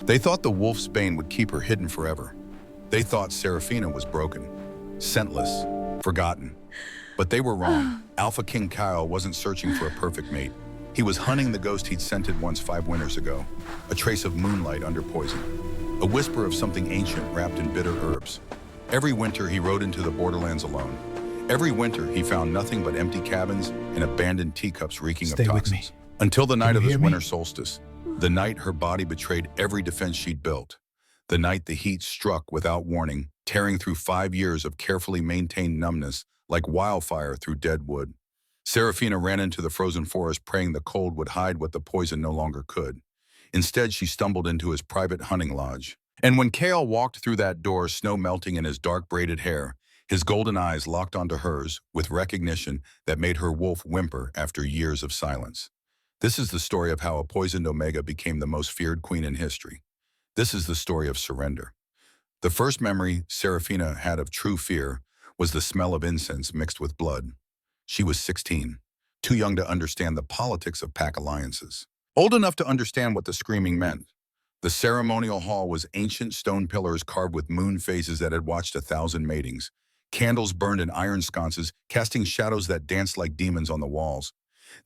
They thought the wolf's bane would keep her hidden forever. They thought Seraphina was broken, scentless, forgotten. But they were wrong. AlphaKing Kyle wasn't searching for a perfect mate. He was hunting the ghost he'd scented once 5 winters ago, a trace of moonlight under poison, a whisper of something ancient wrapped in bitter herbs. Every winter he rode into the borderlands alone. Every winter he found nothing but empty cabins and abandoned teacups reeking of toxins. Until the night of his winter solstice, the night her body betrayed every defense she'd built. The night the heat struck without warning, tearing through 5 years of carefully maintained numbness like wildfire through dead wood. Seraphina ran into the frozen forest praying the cold would hide what the poison no longer could. Instead, she stumbled into his private hunting lodge. And when Kale walked through that door, snow melting in his dark braided hair, his golden eyes locked onto hers with recognition that made her wolf whimper after years of silence. This is the story of how a poisoned Omega became the most feared queen in history. This is the story of surrender. The first memory Seraphina had of true fear was the smell of incense mixed with blood. She was 16, too young to understand the politics of pack alliances. Old enough to understand what the screaming meant. The ceremonial hall was ancient stone pillars carved with moon phases that had watched 1,000 matings. Candles burned in iron sconces, casting shadows that danced like demons on the walls.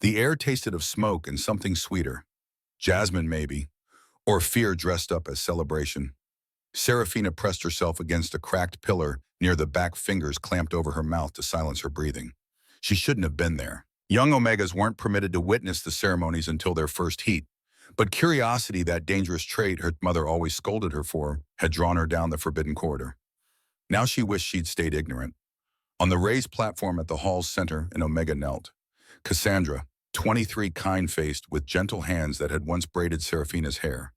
The air tasted of smoke and something sweeter. Jasmine, maybe, or fear dressed up as celebration. Seraphina pressed herself against a cracked pillar near the back, fingers clamped over her mouth to silence her breathing. She shouldn't have been there. Young Omegas weren't permitted to witness the ceremonies until their first heat. But curiosity, that dangerous trait her mother always scolded her for, had drawn her down the forbidden corridor. Now she wished she'd stayed ignorant. On the raised platform at the hall's center, an Omega knelt. Cassandra, 23, kind-faced, with gentle hands that had once braided Seraphina's hair.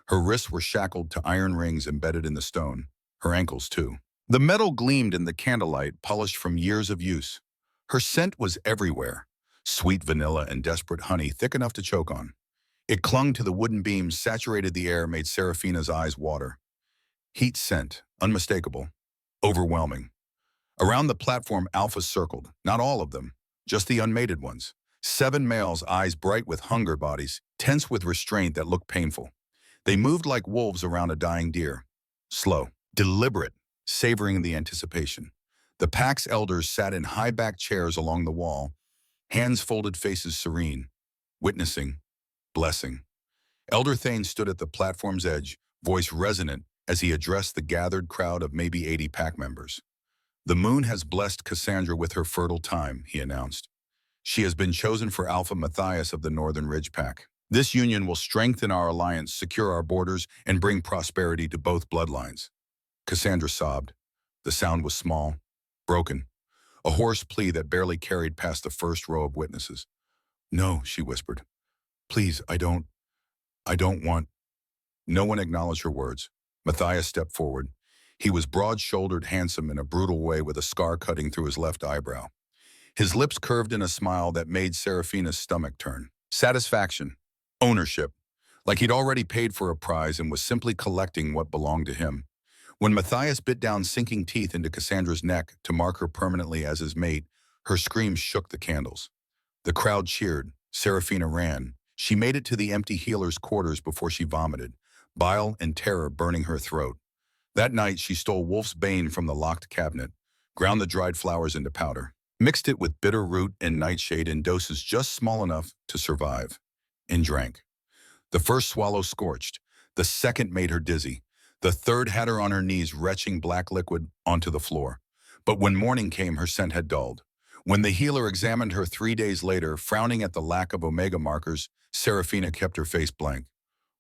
Her wrists were shackled to iron rings embedded in the stone, her ankles too. The metal gleamed in the candlelight, polished from years of use. Her scent was everywhere, sweet vanilla and desperate honey thick enough to choke on. It clung to the wooden beams, saturated the air, made Seraphina's eyes water. Heat scent, unmistakable, overwhelming. Around the platform, alphas circled, not all of them, just the unmated ones. 7 males, eyes bright with hunger, bodies tense with restraint that looked painful. They moved like wolves around a dying deer, slow, deliberate, savoring the anticipation. The pack's elders sat in high-backed chairs along the wall, hands folded, faces serene, witnessing, blessing. Elder Thane stood at the platform's edge, voice resonant as he addressed the gathered crowd of maybe 80 pack members. "The moon has blessed Cassandra with her fertile time," he announced. "She has been chosen for Alpha Matthias of the Northern Ridge Pack. This union will strengthen our alliance, secure our borders, and bring prosperity to both bloodlines." Cassandra sobbed. The sound was small, broken, a hoarse plea that barely carried past the first row of witnesses. "No," she whispered. "Please, I don't want." No one acknowledged her words. Matthias stepped forward. He was broad-shouldered, handsome in a brutal way, with a scar cutting through his left eyebrow. His lips curved in a smile that made Seraphina's stomach turn. Satisfaction. Ownership. Like he'd already paid for a prize and was simply collecting what belonged to him. When Matthias bit down sinking teeth into Cassandra's neck to mark her permanently as his mate, her screams shook the candles. The crowd cheered. Seraphina ran. She made it to the empty healer's quarters before she vomited, bile and terror burning her throat. That night, she stole Wolf's Bane from the locked cabinet, ground the dried flowers into powder, mixed it with bitter root and nightshade in doses just small enough to survive, and drank. The first swallow scorched. The second made her dizzy. The third had her on her knees, retching black liquid onto the floor. But when morning came, her scent had dulled. When the healer examined her 3 days later, frowning at the lack of Omega markers, Seraphina kept her face blank.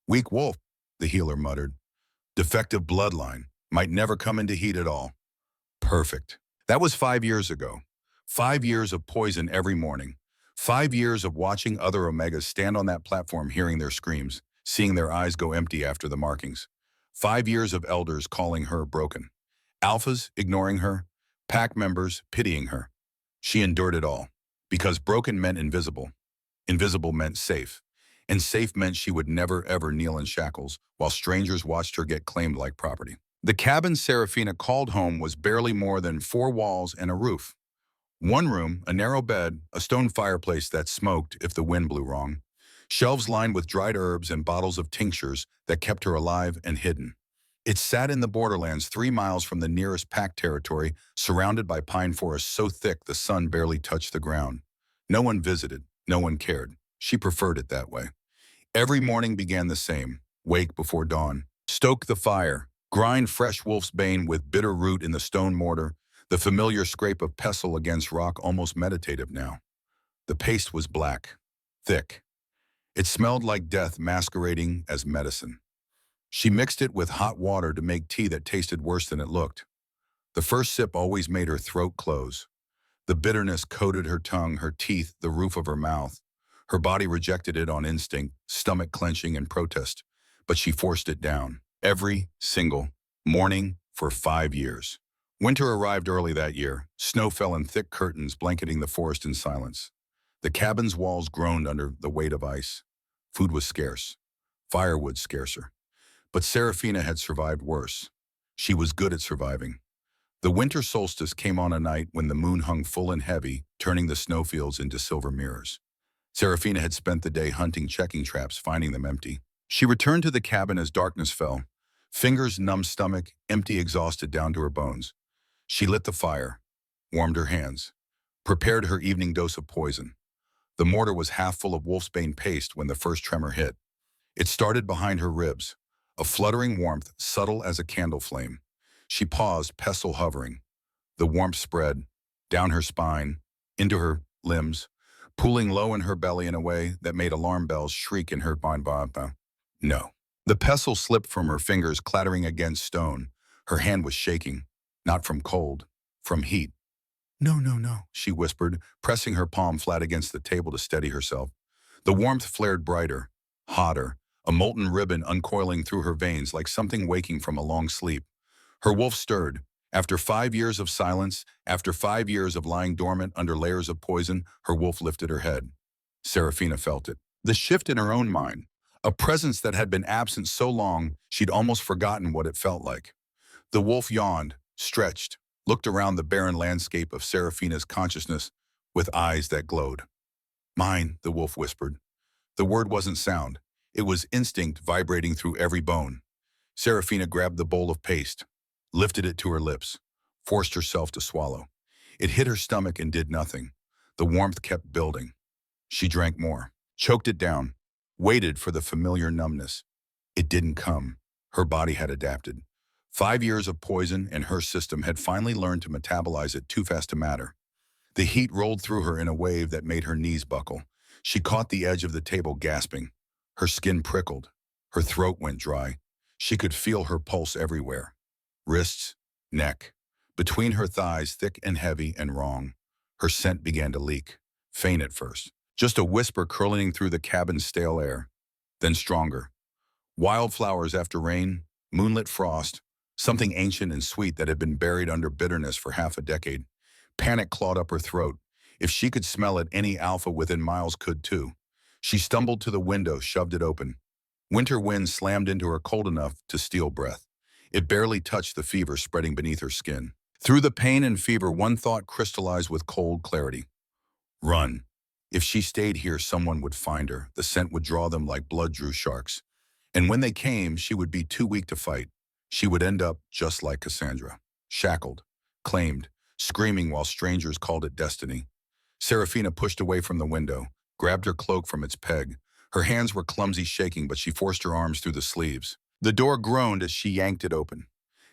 "Weak wolf," the healer muttered. "Defective bloodline. Might never come into heat at all." Perfect. That was 5 years ago. 5 years of poison every morning. 5 years of watching other Omegas stand on that platform, hearing their screams, seeing their eyes go empty after the markings. 5 years of elders calling her broken. Alphas ignoring her. Pack members pitying her. She endured it all. Because broken meant invisible. Invisible meant safe. And safe meant she would never ever kneel in shackles while strangers watched her get claimed like property. The cabin Seraphina called home was barely more than 4 walls and a roof. One room, a narrow bed, a stone fireplace that smoked if the wind blew wrong. Shelves lined with dried herbs and bottles of tinctures that kept her alive and hidden. It sat in the borderlands 3 miles from the nearest pack territory, surrounded by pine forests so thick the sun barely touched the ground. No one visited, no one cared. She preferred it that way. Every morning began the same. Wake before dawn. Stoke the fire. Grind fresh wolf's bane with bitter root in the stone mortar, the familiar scrape of pestle against rock almost meditative now. The paste was black, thick. It smelled like death masquerading as medicine. She mixed it with hot water to make tea that tasted worse than it looked. The first sip always made her throat close. The bitterness coated her tongue, her teeth, the roof of her mouth. Her body rejected it on instinct, stomach clenching in protest, but she forced it down. Every single morning for 5 years. Winter arrived early that year. Snow fell in thick curtains, blanketing the forest in silence. The cabin's walls groaned under the weight of ice. Food was scarce. Firewood scarcer. But Serafina had survived worse. She was good at surviving. The winter solstice came on a night when the moon hung full and heavy, turning the snowfields into silver mirrors. Serafina had spent the day hunting checking traps, finding them empty. She returned to the cabin as darkness fell. Fingers numb, stomach empty, exhausted down to her bones. She lit the fire, warmed her hands, prepared her evening dose of poison. The mortar was half full of wolfsbane paste when the first tremor hit. It started behind her ribs, a fluttering warmth subtle as a candle flame. She paused, pestle hovering. The warmth spread, down her spine, into her limbs, pooling low in her belly in a way that made alarm bells shriek in her mind. No. The pestle slipped from her fingers, clattering against stone. Her hand was shaking, not from cold, from heat. No, no, no, she whispered, pressing her palm flat against the table to steady herself. The warmth flared brighter, hotter, a molten ribbon uncoiling through her veins like something waking from a long sleep. Her wolf stirred. After 5 years of silence, after 5 years of lying dormant under layers of poison, her wolf lifted her head. Serafina felt it. The shift in her own mind. A presence that had been absent so long, she'd almost forgotten what it felt like. The wolf yawned, stretched, looked around the barren landscape of Serafina's consciousness with eyes that glowed. Mine, the wolf whispered. The word wasn't sound. It was instinct vibrating through every bone. Serafina grabbed the bowl of paste, lifted it to her lips, forced herself to swallow. It hit her stomach and did nothing. The warmth kept building. She drank more, choked it down, waited for the familiar numbness. It didn't come. Her body had adapted. 5 years of poison and her system had finally learned to metabolize it too fast to matter. The heat rolled through her in a wave that made her knees buckle. She caught the edge of the table, gasping. Her skin prickled. Her throat went dry. She could feel her pulse everywhere. Wrists, neck. Between her thighs, thick and heavy and wrong. Her scent began to leak. Faint at first. Just a whisper curling through the cabin's stale air. Then stronger. Wildflowers after rain, moonlit frost, something ancient and sweet that had been buried under bitterness for half a decade. Panic clawed up her throat. If she could smell it, any alpha within miles could too. She stumbled to the window, shoved it open. Winter wind slammed into her cold enough to steal breath. It barely touched the fever spreading beneath her skin. Through the pain and fever, one thought crystallized with cold clarity. Run. If she stayed here, someone would find her. The scent would draw them like blood drew sharks. And when they came, she would be too weak to fight. She would end up just like Cassandra. Shackled, claimed, screaming while strangers called it destiny. Serafina pushed away from the window, grabbed her cloak from its peg. Her hands were clumsy, shaking, but she forced her arms through the sleeves. The door groaned as she yanked it open.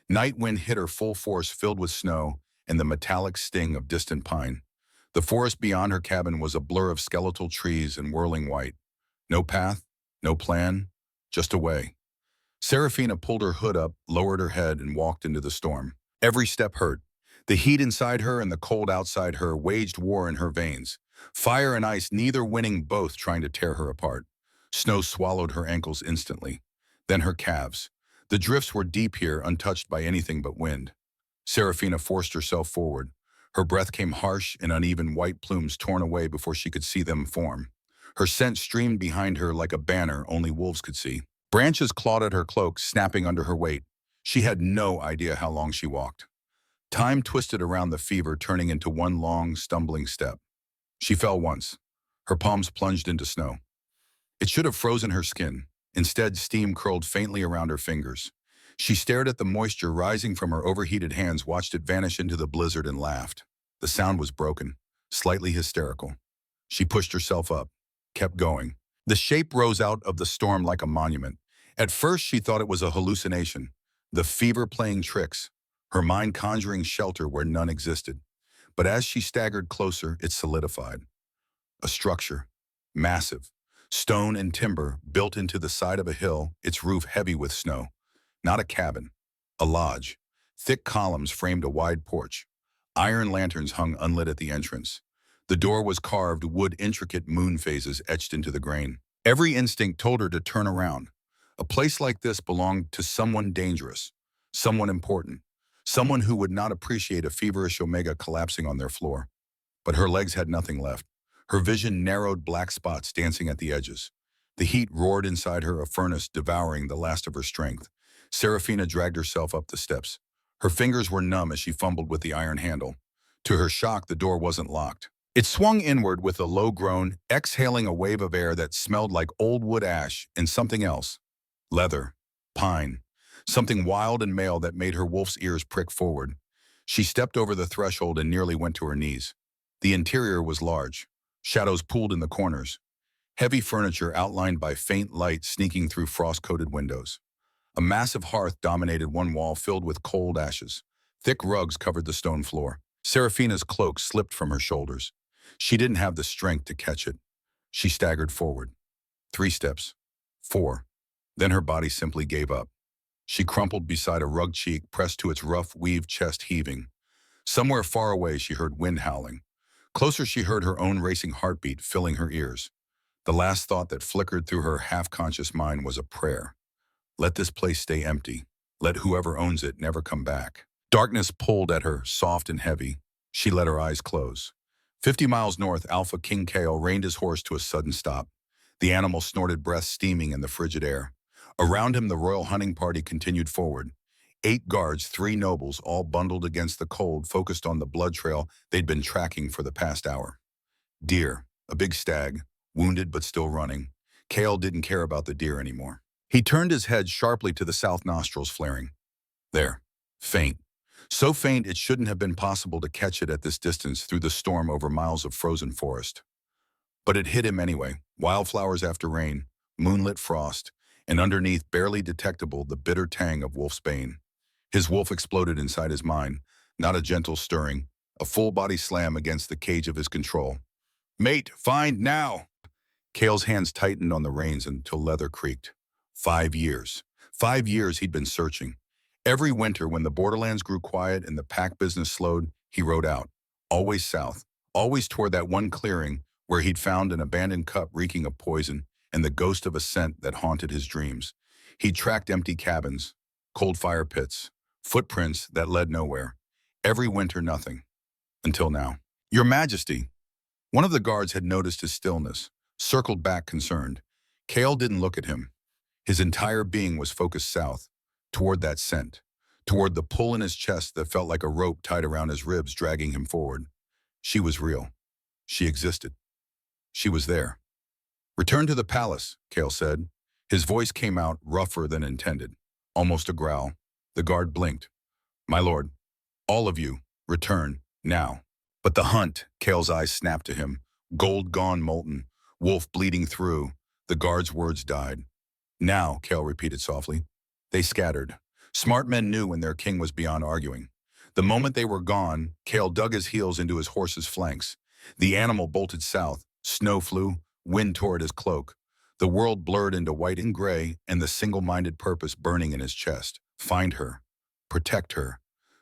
Night wind hit her full force, filled with snow and the metallic sting of distant pine. The forest beyond her cabin was a blur of skeletal trees and whirling white. No path, no plan, just a way. Serafina pulled her hood up, lowered her head, and walked into the storm. Every step hurt. The heat inside her and the cold outside her waged war in her veins. Fire and ice, neither winning, both trying to tear her apart. Snow swallowed her ankles instantly. Then her calves. The drifts were deep here, untouched by anything but wind. Serafina forced herself forward. Her breath came harsh and uneven, white plumes torn away before she could see them form. Her scent streamed behind her like a banner only wolves could see. Branches clawed at her cloak, snapping under her weight. She had no idea how long she walked. Time twisted around the fever, turning into one long, stumbling step. She fell once. Her palms plunged into snow. It should have frozen her skin. Instead, steam curled faintly around her fingers. She stared at the moisture rising from her overheated hands, watched it vanish into the blizzard, and laughed. The sound was broken, slightly hysterical. She pushed herself up, kept going. The shape rose out of the storm like a monument. At first, she thought it was a hallucination, the fever playing tricks, her mind conjuring shelter where none existed. But as she staggered closer, it solidified. A structure, massive, stone and timber, built into the side of a hill, its roof heavy with snow. Not a cabin, a lodge. Thick columns framed a wide porch. Iron lanterns hung unlit at the entrance. The door was carved wood, intricate moon phases etched into the grain. Every instinct told her to turn around. A place like this belonged to someone dangerous, someone important, someone who would not appreciate a feverish omega collapsing on their floor. But her legs had nothing left. Her vision narrowed, black spots dancing at the edges. The heat roared inside her, a furnace devouring the last of her strength. Seraphina dragged herself up the steps. Her fingers were numb as she fumbled with the iron handle. To her shock, the door wasn't locked. It swung inward with a low groan, exhaling a wave of air that smelled like old wood ash and something else. Leather, pine, something wild and male that made her wolf's ears prick forward. She stepped over the threshold and nearly went to her knees. The interior was large. Shadows pooled in the corners. Heavy furniture outlined by faint light sneaking through frost-coated windows. A massive hearth dominated one wall filled with cold ashes. Thick rugs covered the stone floor. Seraphina's cloak slipped from her shoulders. She didn't have the strength to catch it. She staggered forward. 3 steps. 4. Then her body simply gave up. She crumpled beside a rug, cheek pressed to its rough weave, chest heaving. Somewhere far away, she heard wind howling. Closer, she heard her own racing heartbeat filling her ears. The last thought that flickered through her half-conscious mind was a prayer. Let this place stay empty. Let whoever owns it never come back. Darkness pulled at her, soft and heavy. She let her eyes close. 50 miles north, AlphaKing Tales reined his horse to a sudden stop. The animal snorted, breath steaming in the frigid air. Around him, the royal hunting party continued forward. 8 guards, 3 nobles, all bundled against the cold, focused on the blood trail they'd been tracking for the past hour. Deer, a big stag, wounded but still running. Kale didn't care about the deer anymore. He turned his head sharply to the south, nostrils flaring. There, faint. So faint it shouldn't have been possible to catch it at this distance through the storm over miles of frozen forest. But it hit him anyway, wildflowers after rain, moonlit frost, and underneath, barely detectable, the bitter tang of wolf's bane. His wolf exploded inside his mind, not a gentle stirring, a full-body slam against the cage of his control. Mate, find now! Kale's hands tightened on the reins until leather creaked. 5 years. 5 years he'd been searching. Every winter, when the borderlands grew quiet and the pack business slowed, he rode out. Always south, always toward that one clearing where he'd found an abandoned cup reeking of poison and the ghost of a scent that haunted his dreams. He'd tracked empty cabins, cold fire pits, footprints that led nowhere. Every winter, nothing. Until now. Your Majesty. One of the guards had noticed his stillness, circled back concerned. Kale didn't look at him. His entire being was focused south, toward that scent, toward the pull in his chest that felt like a rope tied around his ribs, dragging him forward. She was real. She existed. She was there. Return to the palace, Kale said. His voice came out rougher than intended, almost a growl. The guard blinked. My lord, all of you, return, now. But the hunt, Kale's eyes snapped to him. Gold gone molten, wolf bleeding through. The guard's words died. Now, Kale repeated softly. They scattered. Smart men knew when their king was beyond arguing. The moment they were gone, Kale dug his heels into his horse's flanks. The animal bolted south. Snow flew, wind tore at his cloak. The world blurred into white and gray, and the single-minded purpose burning in his chest. Find her. Protect her.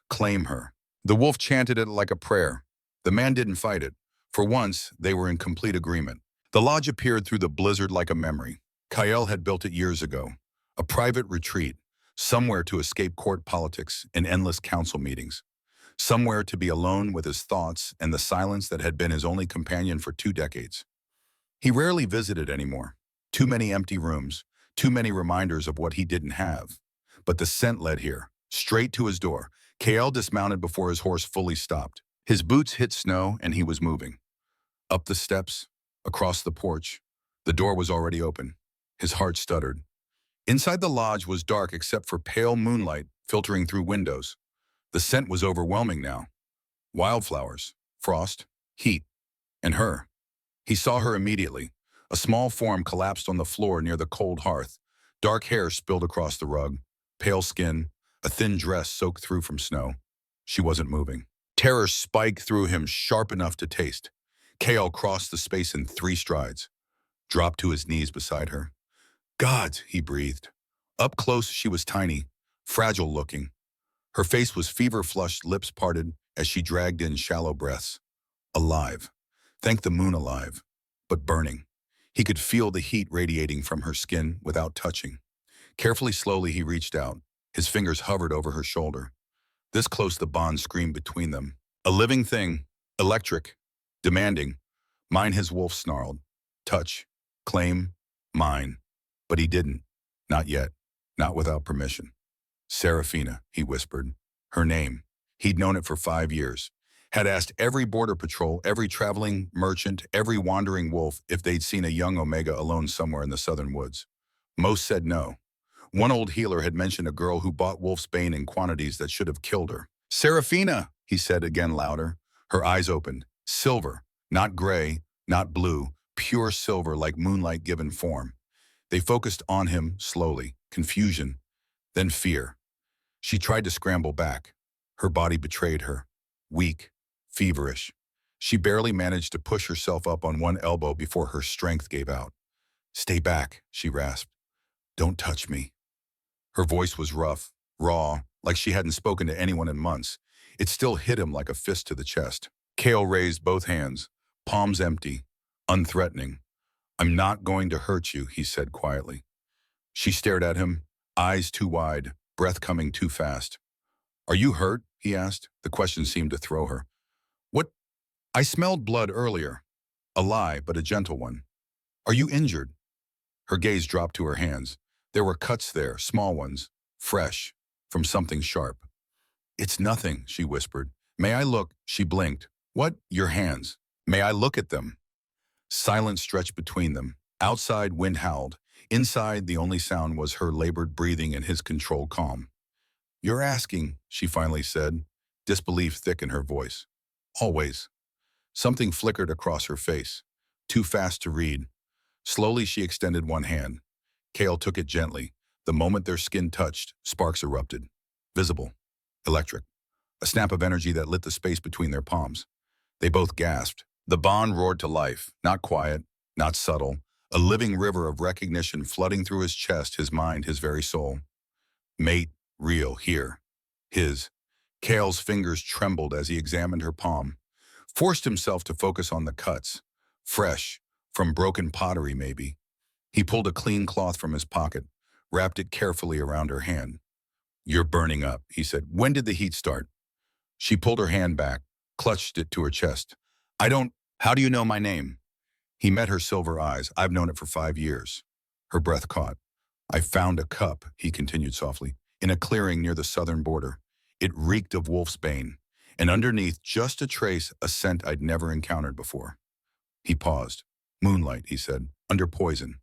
Claim her. The wolf chanted it like a prayer. The man didn't fight it. For once, they were in complete agreement. The lodge appeared through the blizzard like a memory. Kyle had built it years ago. A private retreat, somewhere to escape court politics and endless council meetings. Somewhere to be alone with his thoughts and the silence that had been his only companion for 2 decades. He rarely visited anymore. Too many empty rooms, too many reminders of what he didn't have. But the scent led here, straight to his door. Kale dismounted before his horse fully stopped. His boots hit snow and he was moving. Up the steps, across the porch. The door was already open. His heart stuttered. Inside the lodge was dark except for pale moonlight filtering through windows. The scent was overwhelming now. Wildflowers, frost, heat, and her. He saw her immediately. A small form collapsed on the floor near the cold hearth. Dark hair spilled across the rug, pale skin, a thin dress soaked through from snow. She wasn't moving. Terror spiked through him sharp enough to taste. Kale crossed the space in 3 strides, dropped to his knees beside her. "Gods," he breathed. Up close, she was tiny, fragile looking. Her face was fever-flushed, lips parted as she dragged in shallow breaths. Alive. Thank the moon alive. But burning. He could feel the heat radiating from her skin without touching. Carefully, slowly, he reached out. His fingers hovered over her shoulder. This close, the bond screamed between them. A living thing, electric, demanding. Mine, his wolf snarled. Touch, claim, mine. But he didn't. Not yet. Not without permission. Serafina, he whispered. Her name. He'd known it for 5 years. Had asked every border patrol, every traveling merchant, every wandering wolf if they'd seen a young Omega alone somewhere in the southern woods. Most said no. One old healer had mentioned a girl who bought wolf's bane in quantities that should have killed her. Serafina, he said again louder. Her eyes opened. Silver, not gray, not blue, pure silver like moonlight given form. They focused on him slowly, confusion, then fear. She tried to scramble back. Her body betrayed her. Weak, feverish. She barely managed to push herself up on one elbow before her strength gave out. Stay back, she rasped. Don't touch me. Her voice was rough, raw, like she hadn't spoken to anyone in months. It still hit him like a fist to the chest. Kale raised both hands, palms empty, unthreatening. I'm not going to hurt you, he said quietly. She stared at him, eyes too wide, breath coming too fast. Are you hurt? He asked. The question seemed to throw her. What? I smelled blood earlier. A lie, but a gentle one. Are you injured? Her gaze dropped to her hands. There were cuts there, small ones, fresh, from something sharp. It's nothing, she whispered. May I look? She blinked. What? Your hands. May I look at them? Silence stretched between them. Outside, wind howled. Inside, the only sound was her labored breathing and his controlled calm. You're asking, she finally said, disbelief thick in her voice. Always. Something flickered across her face, too fast to read. Slowly, she extended one hand. Kale took it gently. The moment their skin touched, sparks erupted. Visible. Electric. A snap of energy that lit the space between their palms. They both gasped. The bond roared to life, not quiet, not subtle. A living river of recognition flooding through his chest, his mind, his very soul. Mate, real, here. His. Kale's fingers trembled as he examined her palm. Forced himself to focus on the cuts. Fresh, from broken pottery maybe. He pulled a clean cloth from his pocket, wrapped it carefully around her hand. You're burning up, he said. When did the heat start? She pulled her hand back, clutched it to her chest. How do you know my name? He met her silver eyes. I've known it for 5 years. Her breath caught. I found a cup, he continued softly, in a clearing near the southern border. It reeked of wolf's bane, and underneath, just a trace, a scent I'd never encountered before. He paused. Moonlight, he said, under poison.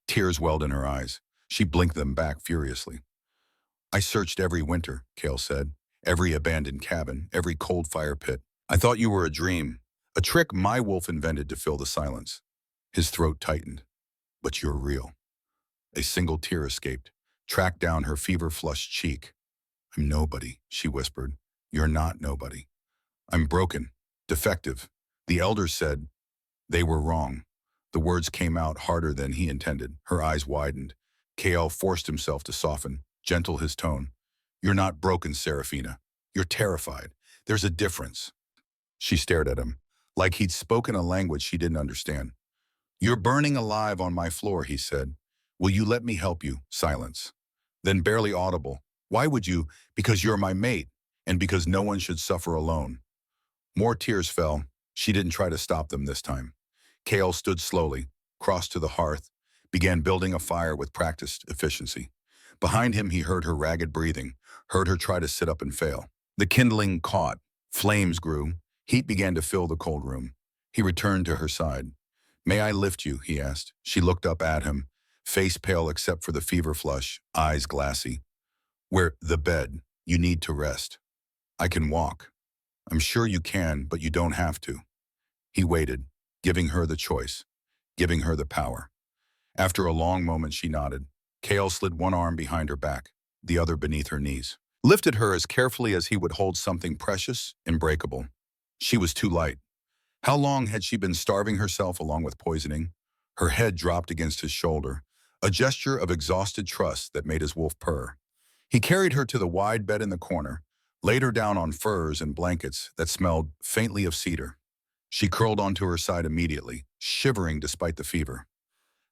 Tears welled in her eyes. She blinked them back furiously. I searched every winter, Kale said, every abandoned cabin, every cold fire pit. I thought you were a dream, a trick my wolf invented to fill the silence. His throat tightened. But you're real. A single tear escaped, tracked down her fever-flushed cheek. I'm nobody, she whispered. You're not nobody. I'm broken, defective. The elders said they were wrong. The words came out harder than he intended. Her eyes widened. Kale forced himself to soften, gentle his tone. You're not broken, Serafina. You're terrified. There's a difference. She stared at him, like he'd spoken a language she didn't understand. You're burning alive on my floor, he said. Will you let me help you? Silence. Then barely audible. Why would you? Because you're my mate, and because no one should suffer alone. More tears fell. She didn't try to stop them this time. Kale stood slowly, crossed to the hearth, began building a fire with practiced efficiency. Behind him, he heard her ragged breathing, heard her try to sit up and fail. The kindling caught. Flames grew. Heat began to fill the cold room. He returned to her side. May I lift you, he asked. She looked up at him, face pale except for the fever flush, eyes glassy. Where the bed, you need to rest. I can walk. I'm sure you can, but you don't have to. He waited, giving her the choice, giving her the power. After a long moment, she nodded. Kale slid one arm behind her back, the other beneath her knees. Lifted her as carefully as he would hold something precious, unbreakable. She was too light. How long had she been starving herself along with poisoning? Her head dropped against his shoulder, a gesture of exhausted trust that made his wolf purr. He carried her to the wide bed in the corner, laid her down on furs and blankets that smelled faintly of cedar. She curled onto her side immediately, shivering despite the fever.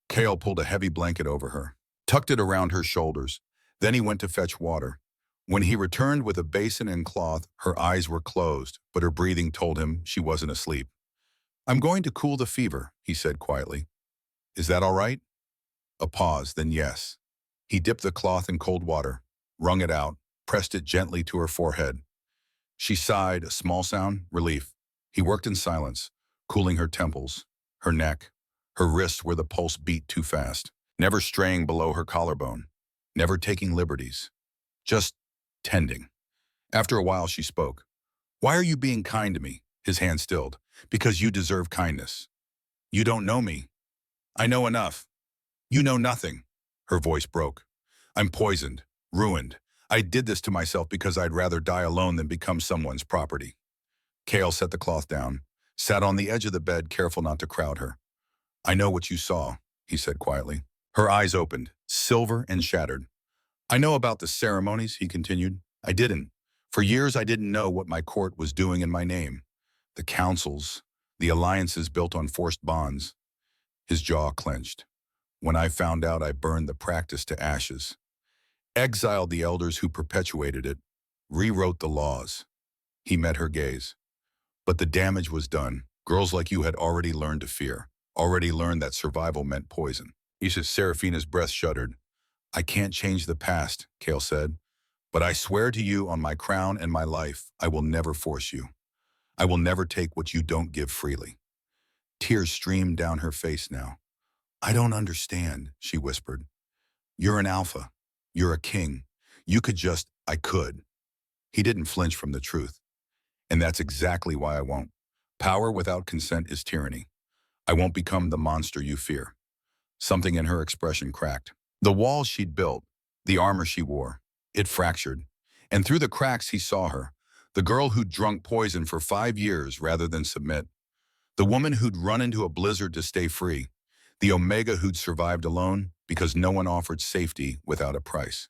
Kale pulled a heavy blanket over her, tucked it around her shoulders. Then he went to fetch water. When he returned with a basin and cloth, her eyes were closed, but her breathing told him she wasn't asleep. I'm going to cool the fever, he said quietly. Is that all right? A pause, then yes. He dipped the cloth in cold water, wrung it out, pressed it gently to her forehead. She sighed, a small sound, relief. He worked in silence, cooling her temples, her neck, her wrists where the pulse beat too fast, never straying below her collarbone, never taking liberties, just tending. After a while, she spoke. Why are you being kind to me? His hand stilled. Because you deserve kindness. You don't know me. I know enough. You know nothing. Her voice broke. I'm poisoned, ruined. I did this to myself because I'd rather die alone than become someone's property. Kale set the cloth down, sat on the edge of the bed, careful not to crowd her. I know what you saw, he said quietly. Her eyes opened, silver and shattered. I know about the ceremonies, he continued. I didn't. For years, I didn't know what my court was doing in my name. The councils, the alliances built on forced bonds. His jaw clenched. When I found out, I burned the practice to ashes, exiled the elders who perpetuated it, rewrote the laws. He met her gaze. But the damage was done. Girls like you had already learned to fear, already learned that survival meant poison. Seraphina's breath shuddered. I can't change the past, Kale said, but I swear to you on my crown and my life, I will never force you. I will never take what you don't give freely. Tears streamed down her face now. I don't understand, she whispered. You're an alpha. You're a king. You could just, I could. He didn't flinch from the truth. And that's exactly why I won't. Power without consent is tyranny. I won't become the monster you fear. Something in her expression cracked. The walls she'd built, the armor she wore, it fractured. And through the cracks he saw her, the girl who'd drunk poison for 5 years rather than submit. The woman who'd run into a blizzard to stay free. The Omega who'd survived alone because no one offered safety without a price.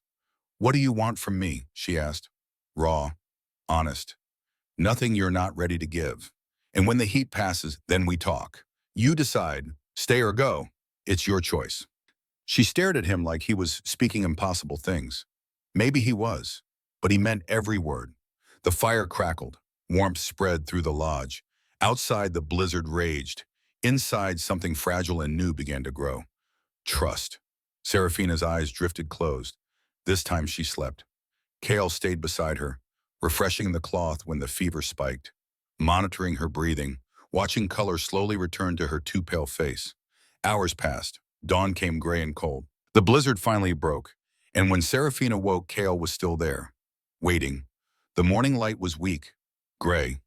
What do you want from me? She asked. Raw, honest. Nothing you're not ready to give. And when the heat passes, then we talk. You decide, stay or go. It's your choice. She stared at him like he was speaking impossible things. Maybe he was, but he meant every word. The fire crackled, warmth spread through the lodge. Outside, the blizzard raged. Inside, something fragile and new began to grow. Trust. Seraphina's eyes drifted closed. This time she slept. Kale stayed beside her, refreshing the cloth when the fever spiked, monitoring her breathing, watching color slowly return to her too pale face. Hours passed. Dawn came gray and cold. The blizzard finally broke, and when Seraphina woke, Kale was still there, waiting. The morning light was weak, gray.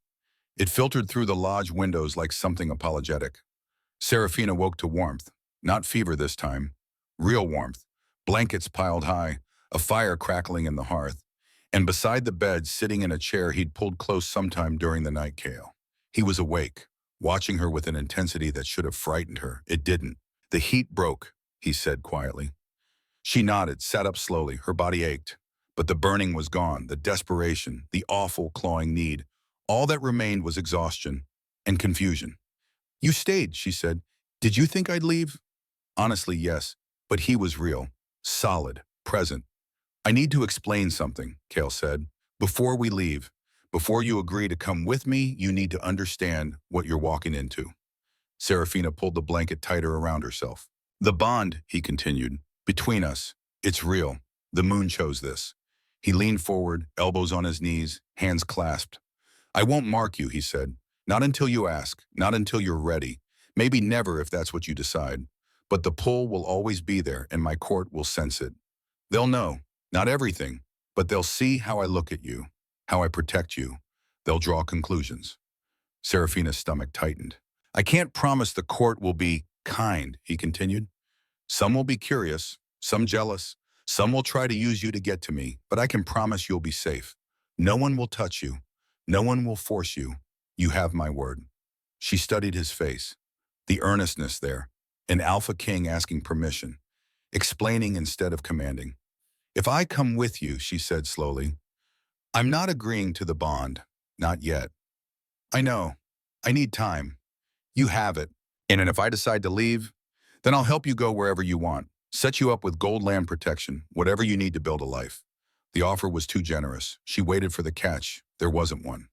It filtered through the lodge windows like something apologetic. Seraphina woke to warmth, not fever this time. Real warmth, blankets piled high, a fire crackling in the hearth. And beside the bed, sitting in a chair he'd pulled close sometime during the night, Kale. He was awake, watching her with an intensity that should have frightened her. It didn't. The heat broke, he said quietly. She nodded, sat up slowly. Her body ached. But the burning was gone, the desperation, the awful clawing need. All that remained was exhaustion and confusion. You stayed, she said. Did you think I'd leave? Honestly, yes, but he was real, solid, present. I need to explain something, Kale said. Before we leave, before you agree to come with me, you need to understand what you're walking into. Seraphina pulled the blanket tighter around herself. The bond, he continued, between us, it's real. The moon chose this. He leaned forward, elbows on his knees, hands clasped. I won't mark you, he said. Not until you ask, not until you're ready. Maybe never if that's what you decide. But the pull will always be there, and my court will sense it. They'll know, not everything, but they'll see how I look at you, how I protect you. They'll draw conclusions. Serafina's stomach tightened. I can't promise the court will be kind, he continued. Some will be curious, some jealous, some will try to use you to get to me, but I can promise you'll be safe. No one will touch you. No one will force you. You have my word. She studied his face, the earnestness there, an alpha king asking permission, explaining instead of commanding. If I come with you, she said slowly, I'm not agreeing to the bond, not yet. I know. I need time. You have it. And if I decide to leave, then I'll help you go wherever you want, set you up with gold land protection, whatever you need to build a life. The offer was too generous. She waited for the catch. There wasn't one.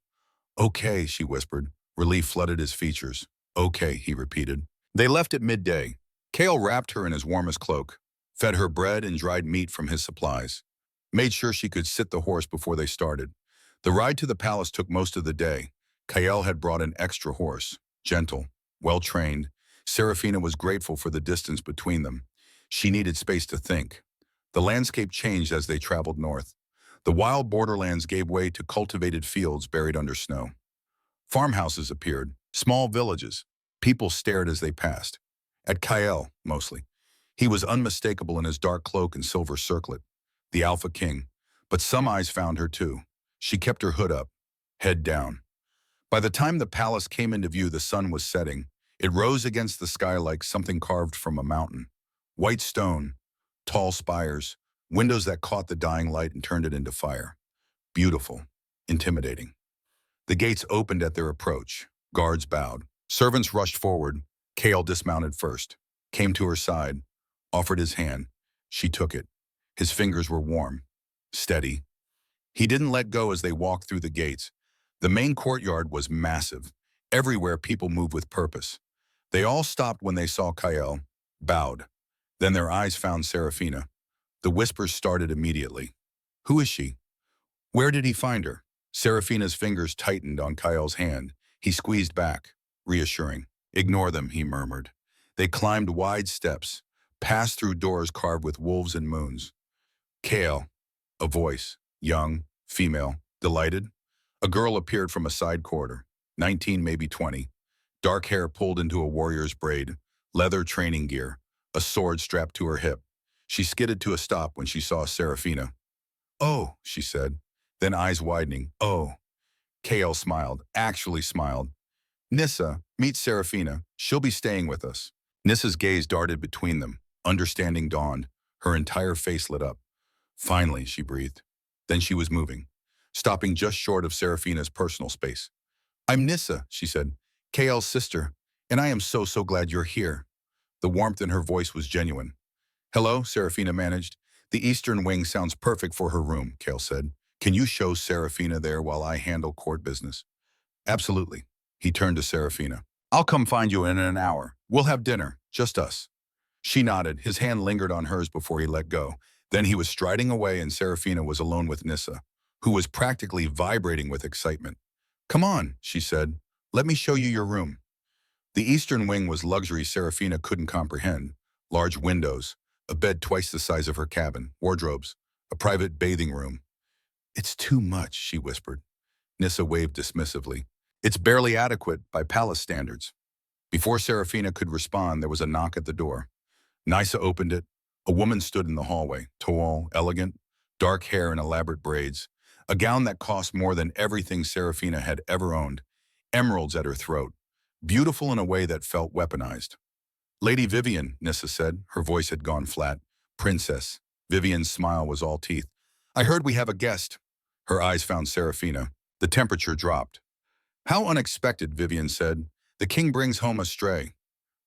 Okay, she whispered. Relief flooded his features. Okay, he repeated. They left at midday. Kale wrapped her in his warmest cloak, fed her bread and dried meat from his supplies, made sure she could sit the horse before they started. The ride to the palace took most of the day. Kale had brought an extra horse, gentle, well-trained. Serafina was grateful for the distance between them. She needed space to think. The landscape changed as they traveled north. The wild borderlands gave way to cultivated fields buried under snow. Farmhouses appeared, small villages. People stared as they passed. At Kyle, mostly. He was unmistakable in his dark cloak and silver circlet, the Alpha King. But some eyes found her too. She kept her hood up, head down. By the time the palace came into view, the sun was setting. It rose against the sky like something carved from a mountain. White stone, tall spires, windows that caught the dying light and turned it into fire. Beautiful, intimidating. The gates opened at their approach. Guards bowed. Servants rushed forward. Kale dismounted first, came to her side, offered his hand. She took it. His fingers were warm, steady. He didn't let go as they walked through the gates. The main courtyard was massive. Everywhere people moved with purpose. They all stopped when they saw Kyle, bowed. Then their eyes found Serafina. The whispers started immediately. Who is she? Where did he find her? Serafina's fingers tightened on Kyle's hand. He squeezed back, reassuring. Ignore them, he murmured. They climbed wide steps, passed through doors carved with wolves and moons. Kale, a voice, young, female, delighted. A girl appeared from a side corridor, 19, maybe 20. Dark hair pulled into a warrior's braid, leather training gear, a sword strapped to her hip. She skidded to a stop when she saw Serafina. Oh, she said, then eyes widening. Oh. Kale smiled, actually smiled. Nissa, meet Serafina. She'll be staying with us. Nissa's gaze darted between them. Understanding dawned. Her entire face lit up. Finally, she breathed. Then she was moving, stopping just short of Serafina's personal space. I'm Nissa, she said, Kale's sister, and I am so glad you're here. The warmth in her voice was genuine. Hello, Serafina managed. The eastern wing sounds perfect for her room, Kale said. Can you show Serafina there while I handle court business? Absolutely. He turned to Serafina. I'll come find you in an hour. We'll have dinner, just us. She nodded. His hand lingered on hers before he let go. Then he was striding away and Serafina was alone with Nissa, who was practically vibrating with excitement. Come on, she said. Let me show you your room. The eastern wing was luxury Serafina couldn't comprehend. Large windows, a bed twice the size of her cabin, wardrobes, a private bathing room. It's too much, she whispered. Nissa waved dismissively. It's barely adequate by palace standards. Before Serafina could respond, there was a knock at the door. Nissa opened it. A woman stood in the hallway, tall, elegant, dark hair and elaborate braids, a gown that cost more than everything Serafina had ever owned, emeralds at her throat, beautiful in a way that felt weaponized. Lady Vivian, Nissa said. Her voice had gone flat. Princess. Vivian's smile was all teeth. I heard we have a guest. Her eyes found Serafina. The temperature dropped. How unexpected, Vivian said. The king brings home a stray.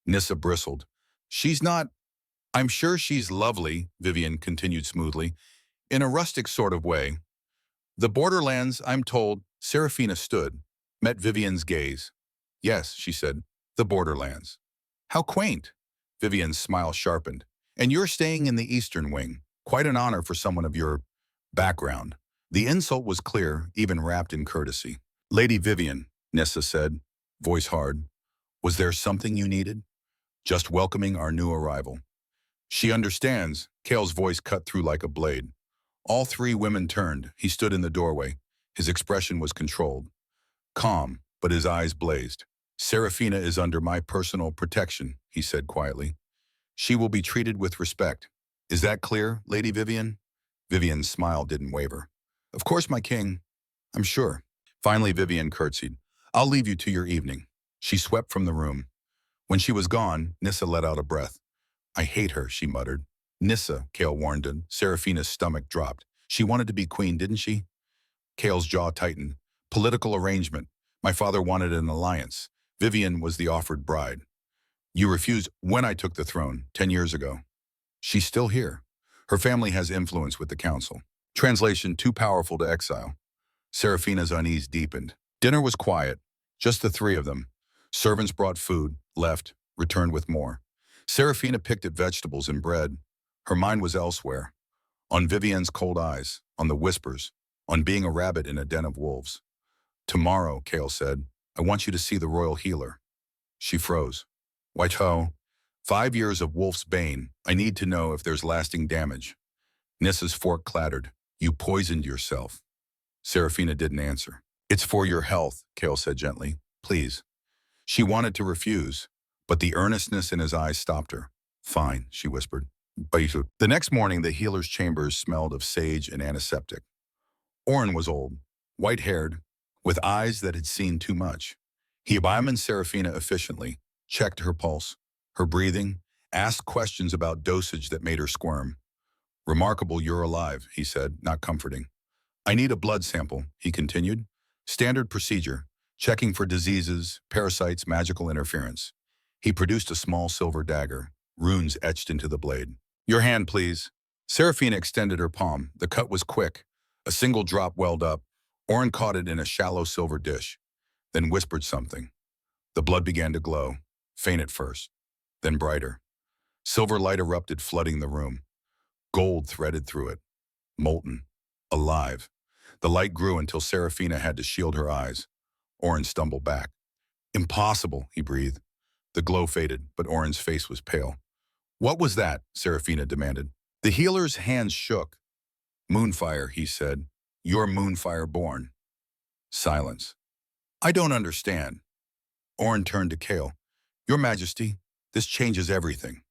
Nissa bristled. She's not... I'm sure she's lovely, Vivian continued smoothly, in a rustic sort of way. The borderlands, I'm told, Serafina stood, met Vivian's gaze. Yes, she said, the borderlands. How quaint. Vivian's smile sharpened. And you're staying in the eastern wing. Quite an honor for someone of your background. The insult was clear, even wrapped in courtesy. Lady Vivian, Nissa said, voice hard. Was there something you needed? Just welcoming our new arrival. She understands. Kale's voice cut through like a blade. All three women turned. He stood in the doorway. His expression was controlled. Calm, but his eyes blazed. Serafina is under my personal protection, he said quietly. She will be treated with respect. Is that clear, Lady Vivian? Vivian's smile didn't waver. Of course, my king. I'm sure. Finally, Vivian curtsied. I'll leave you to your evening. She swept from the room. When she was gone, Nissa let out a breath. I hate her, she muttered. Nissa, Kale warned him. Serafina's stomach dropped. She wanted to be queen, didn't she? Kale's jaw tightened. Political arrangement. My father wanted an alliance. Vivian was the offered bride. You refused when I took the throne, 10 years ago. She's still here. Her family has influence with the council. Translation, too powerful to exile. Serafina's unease deepened. Dinner was quiet, just the three of them. Servants brought food, left, returned with more. Serafina picked at vegetables and bread. Her mind was elsewhere. On Vivian's cold eyes, on the whispers, on being a rabbit in a den of wolves. Tomorrow, Kale said, I want you to see the royal healer. She froze. White ho. 5 years of wolf's bane. I need to know if there's lasting damage. Nissa's fork clattered. You poisoned yourself. Serafina didn't answer. It's for your health, Kale said gently. Please. She wanted to refuse, but the earnestness in his eyes stopped her. Fine, she whispered. The next morning, the healer's chambers smelled of sage and antiseptic. Oren was old, white-haired, with eyes that had seen too much. He examined Serafina efficiently, checked her pulse, her breathing, asked questions about dosage that made her squirm. Remarkable you're alive, he said, not comforting. I need a blood sample, he continued. Standard procedure, checking for diseases, parasites, magical interference. He produced a small silver dagger, runes etched into the blade. Your hand, please. Serafina extended her palm. The cut was quick. A single drop welled up. Oren caught it in a shallow silver dish, then whispered something. The blood began to glow, faint at first, then brighter. Silver light erupted, flooding the room. Gold threaded through it, molten, alive. The light grew until Serafina had to shield her eyes. Oren stumbled back. Impossible, he breathed. The glow faded, but Oren's face was pale. What was that? Serafina demanded. The healer's hands shook. Moonfire, he said. You're Moonfire born. Silence. I don't understand. Oren turned to Kale. Your Majesty, this changes everything.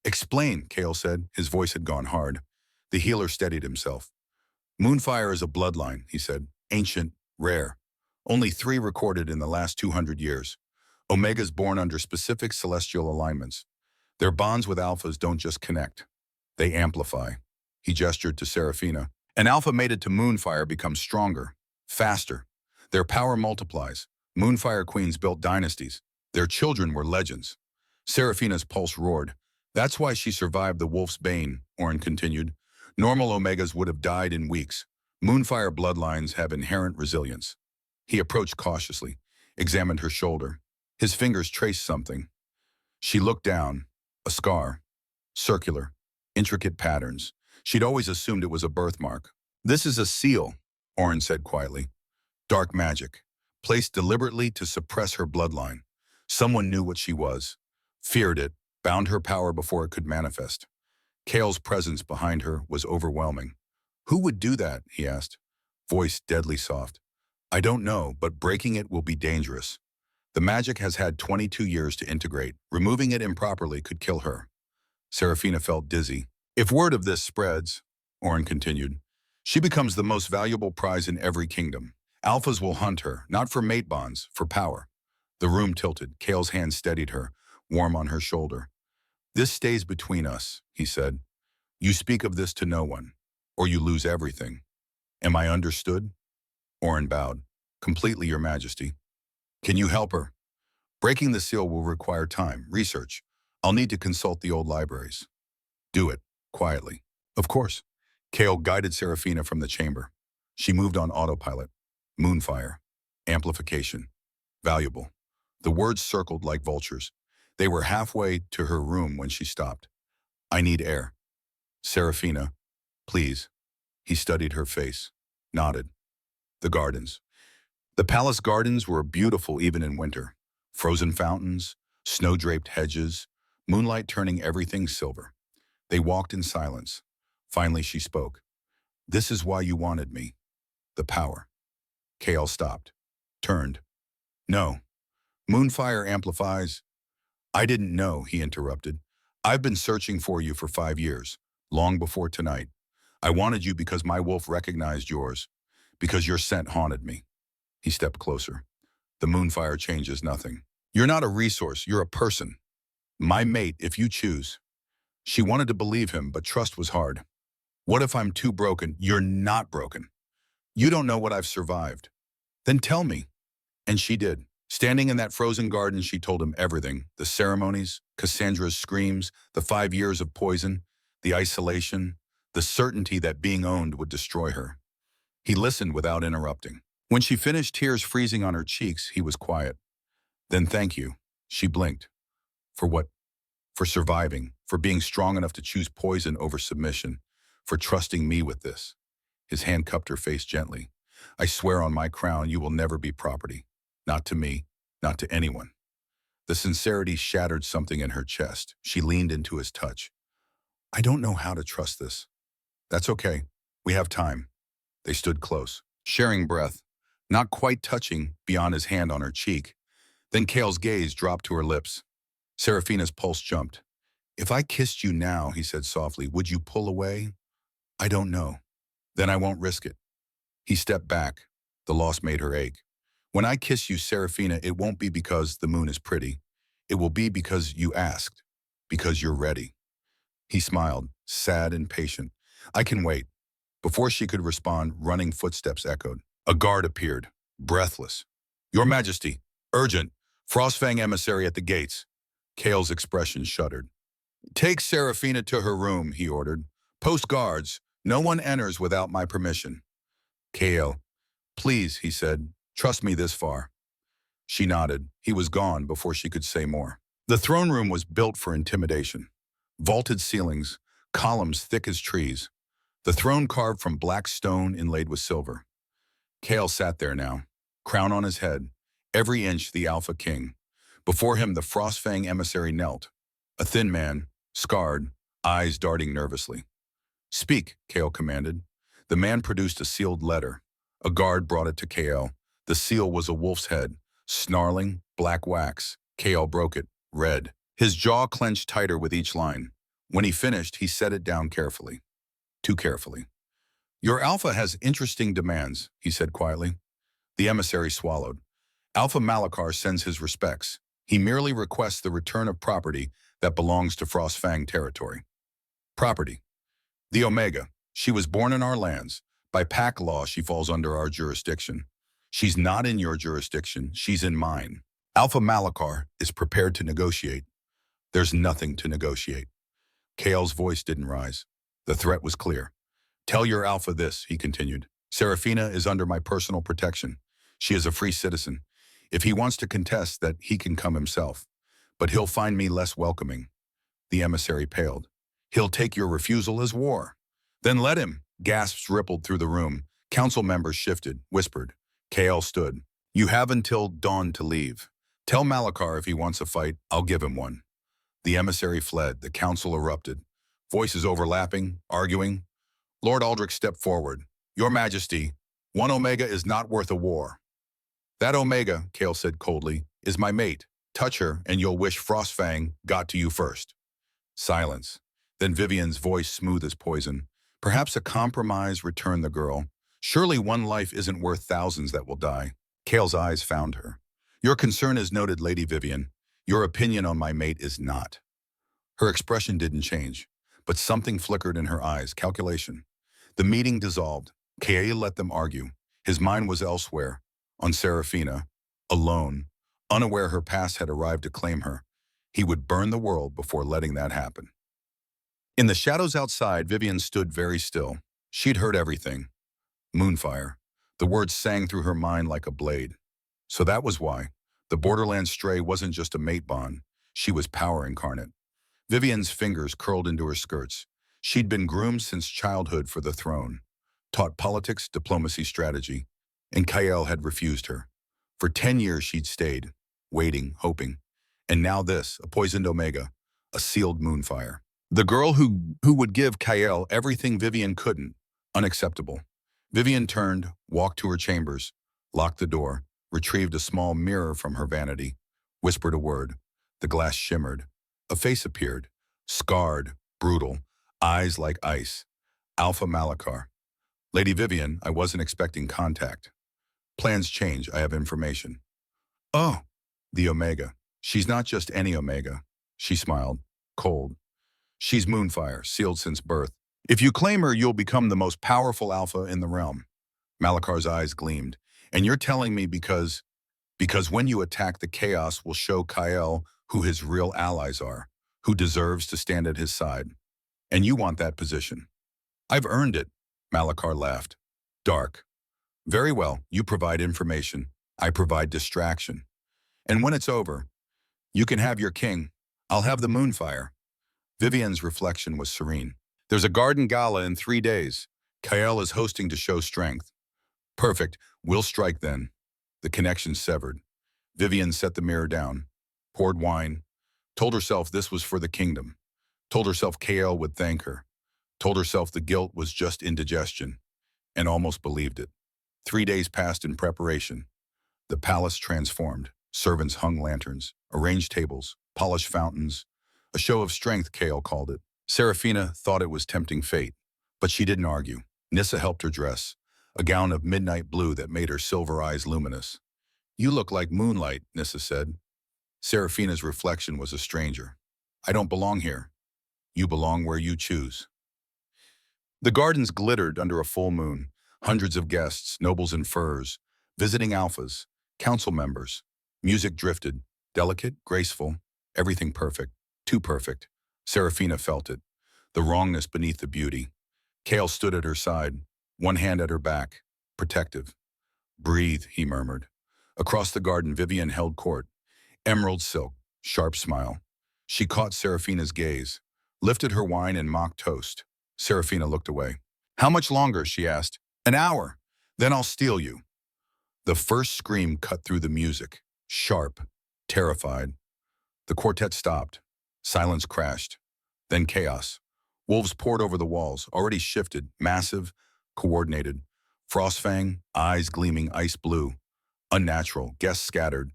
Explain, Kale said. His voice had gone hard. The healer steadied himself. Moonfire is a bloodline, he said. Ancient, rare. Only 3 recorded in the last 200 years. Omegas born under specific celestial alignments. Their bonds with alphas don't just connect. They amplify. He gestured to Serafina. An alpha mated to Moonfire becomes stronger, faster. Their power multiplies. Moonfire queens built dynasties. Their children were legends. Serafina's pulse roared. That's why she survived the wolf's bane, Oren continued. Normal Omegas would have died in weeks. Moonfire bloodlines have inherent resilience. He approached cautiously, examined her shoulder. His fingers traced something. She looked down. A scar. Circular. Intricate patterns. She'd always assumed it was a birthmark. This is a seal, Oren said quietly. Dark magic. Placed deliberately to suppress her bloodline. Someone knew what she was. Feared it. Bound her power before it could manifest. Kale's presence behind her was overwhelming. Who would do that? He asked. Voice deadly soft. I don't know, but breaking it will be dangerous. The magic has had 22 years to integrate. Removing it improperly could kill her. Serafina felt dizzy. If word of this spreads, Oren continued, she becomes the most valuable prize in every kingdom. Alphas will hunt her, not for mate bonds, for power. The room tilted. Kale's hand steadied her, warm on her shoulder. This stays between us, he said. You speak of this to no one, or you lose everything. Am I understood? Oren bowed. Completely, Your Majesty. Can you help her? Breaking the seal will require time, research. I'll need to consult the old libraries. Do it, quietly. Of course. Kale guided Serafina from the chamber. She moved on autopilot. Moonfire. Amplification. Valuable. The words circled like vultures. They were halfway to her room when she stopped. I need air. Serafina, please. He studied her face, nodded. The gardens. The palace gardens were beautiful even in winter. Frozen fountains, snow-draped hedges, moonlight turning everything silver. They walked in silence. Finally, she spoke. This is why you wanted me. The power. Kale stopped. Turned. No. Moonfire amplifies. I didn't know, he interrupted. I've been searching for you for 5 years, long before tonight. I wanted you because my wolf recognized yours, because your scent haunted me. He stepped closer. The moonfire changes nothing. You're not a resource, you're a person. My mate, if you choose. She wanted to believe him, but trust was hard. What if I'm too broken? You're not broken. You don't know what I've survived. Then tell me. And she did. Standing in that frozen garden, she told him everything. The ceremonies, Cassandra's screams, the 5 years of poison, the isolation, the certainty that being owned would destroy her. He listened without interrupting. When she finished, tears freezing on her cheeks, he was quiet. Then thank you. She blinked. For what? For surviving, for being strong enough to choose poison over submission, for trusting me with this. His hand cupped her face gently. I swear on my crown you will never be property. Not to me, not to anyone. The sincerity shattered something in her chest. She leaned into his touch. I don't know how to trust this. That's okay. We have time. They stood close, sharing breath, not quite touching beyond his hand on her cheek. Then Kale's gaze dropped to her lips. Serafina's pulse jumped. If I kissed you now, he said softly, would you pull away? I don't know. Then I won't risk it. He stepped back. The loss made her ache. When I kiss you, Serafina, it won't be because the moon is pretty. It will be because you asked, because you're ready. He smiled, sad and patient. I can wait. Before she could respond, running footsteps echoed. A guard appeared, breathless. Your Majesty, urgent, Frostfang emissary at the gates. Kale's expression shuddered. Take Serafina to her room, he ordered. Post guards. No one enters without my permission. Kale, please, he said, trust me this far. She nodded. He was gone before she could say more. The throne room was built for intimidation. Vaulted ceilings, columns thick as trees. The throne carved from black stone inlaid with silver. Kale sat there now, crown on his head, every inch the Alpha King. Before him the Frostfang emissary knelt, a thin man, scarred, eyes darting nervously. Speak, Kale commanded. The man produced a sealed letter. A guard brought it to Kale. The seal was a wolf's head, snarling, black wax. Kale broke it, read. His jaw clenched tighter with each line. When he finished, he set it down carefully. Too carefully. Your Alpha has interesting demands, he said quietly. The emissary swallowed. Alpha Malachar sends his respects. He merely requests the return of property that belongs to Frostfang territory. Property. The Omega. She was born in our lands. By pack law, she falls under our jurisdiction. She's not in your jurisdiction, she's in mine. Alpha Malachar is prepared to negotiate. There's nothing to negotiate. Kale's voice didn't rise. The threat was clear. Tell your Alpha this, he continued. Serafina is under my personal protection. She is a free citizen. If he wants to contest that, he can come himself. But he'll find me less welcoming. The emissary paled. He'll take your refusal as war. Then let him. Gasps rippled through the room. Council members shifted, whispered. Kale stood. You have until dawn to leave. Tell Malachar if he wants a fight, I'll give him one. The emissary fled. The council erupted. Voices overlapping, arguing. Lord Aldrich stepped forward. Your Majesty, one Omega is not worth a war. That Omega, Kale said coldly, is my mate. Touch her and you'll wish Frostfang got to you first. Silence. Then Vivian's voice smooth as poison. Perhaps a compromise, returned the girl. Surely one life isn't worth thousands that will die. Kale's eyes found her. Your concern is noted, Lady Vivian. Your opinion on my mate is not. Her expression didn't change, but something flickered in her eyes, calculation. The meeting dissolved. Kale let them argue. His mind was elsewhere, on Serafina, alone, unaware her past had arrived to claim her. He would burn the world before letting that happen. In the shadows outside, Vivian stood very still. She'd heard everything. Moonfire. The words sang through her mind like a blade. So that was why. The Borderland stray wasn't just a mate bond. She was power incarnate. Vivian's fingers curled into her skirts. She'd been groomed since childhood for the throne. Taught politics, diplomacy, strategy. And Kyle had refused her. For 10 years she'd stayed. waiting, hoping. And now this, a poisoned Omega, a sealed moonfire. The girl who would give Kael everything Vivian couldn't. Unacceptable. Vivian turned, walked to her chambers, locked the door, retrieved a small mirror from her vanity, whispered a word. The glass shimmered. A face appeared, scarred, brutal, eyes like ice. Alpha Malachar. Lady Vivian, I wasn't expecting contact. Plans change, I have information. Oh, the Omega. She's not just any Omega. She smiled, cold. She's Moonfire, sealed since birth. If you claim her, you'll become the most powerful Alpha in the realm. Malachar's eyes gleamed. And you're telling me because when you attack, the chaos will show Kael who his real allies are, who deserves to stand at his side. And you want that position. I've earned it, Malachar laughed. Dark. Very well, you provide information. I provide distraction. And when it's over, you can have your king. I'll have the Moonfire. Vivian's reflection was serene. There's a garden gala in 3 days. Kael is hosting to show strength. Perfect. We'll strike then. The connection severed. Vivian set the mirror down, poured wine, told herself this was for the kingdom, told herself Kael would thank her, told herself the guilt was just indigestion, and almost believed it. 3 days passed in preparation. The palace transformed. Servants hung lanterns, arranged tables, polished fountains. A show of strength, Kael called it. Seraphina thought it was tempting fate, but she didn't argue. Nissa helped her dress, a gown of midnight blue that made her silver eyes luminous. You look like moonlight, Nissa said. Seraphina's reflection was a stranger. I don't belong here. You belong where you choose. The gardens glittered under a full moon. Hundreds of guests, nobles in furs, visiting alphas, council members. Music drifted, delicate, graceful, everything perfect, too perfect. Seraphina felt it, the wrongness beneath the beauty. Kael stood at her side, one hand at her back, protective. Breathe, he murmured. Across the garden, Vivian held court. Emerald silk, sharp smile. She caught Seraphina's gaze, lifted her wine and mock toast. Seraphina looked away. How much longer, she asked. An hour. Then I'll steal you. The first scream cut through the music, sharp, terrified. The quartet stopped. Silence crashed. Then chaos. Wolves poured over the walls, already shifted, massive, coordinated. Frostfang, eyes gleaming ice blue. Unnatural, guests scattered.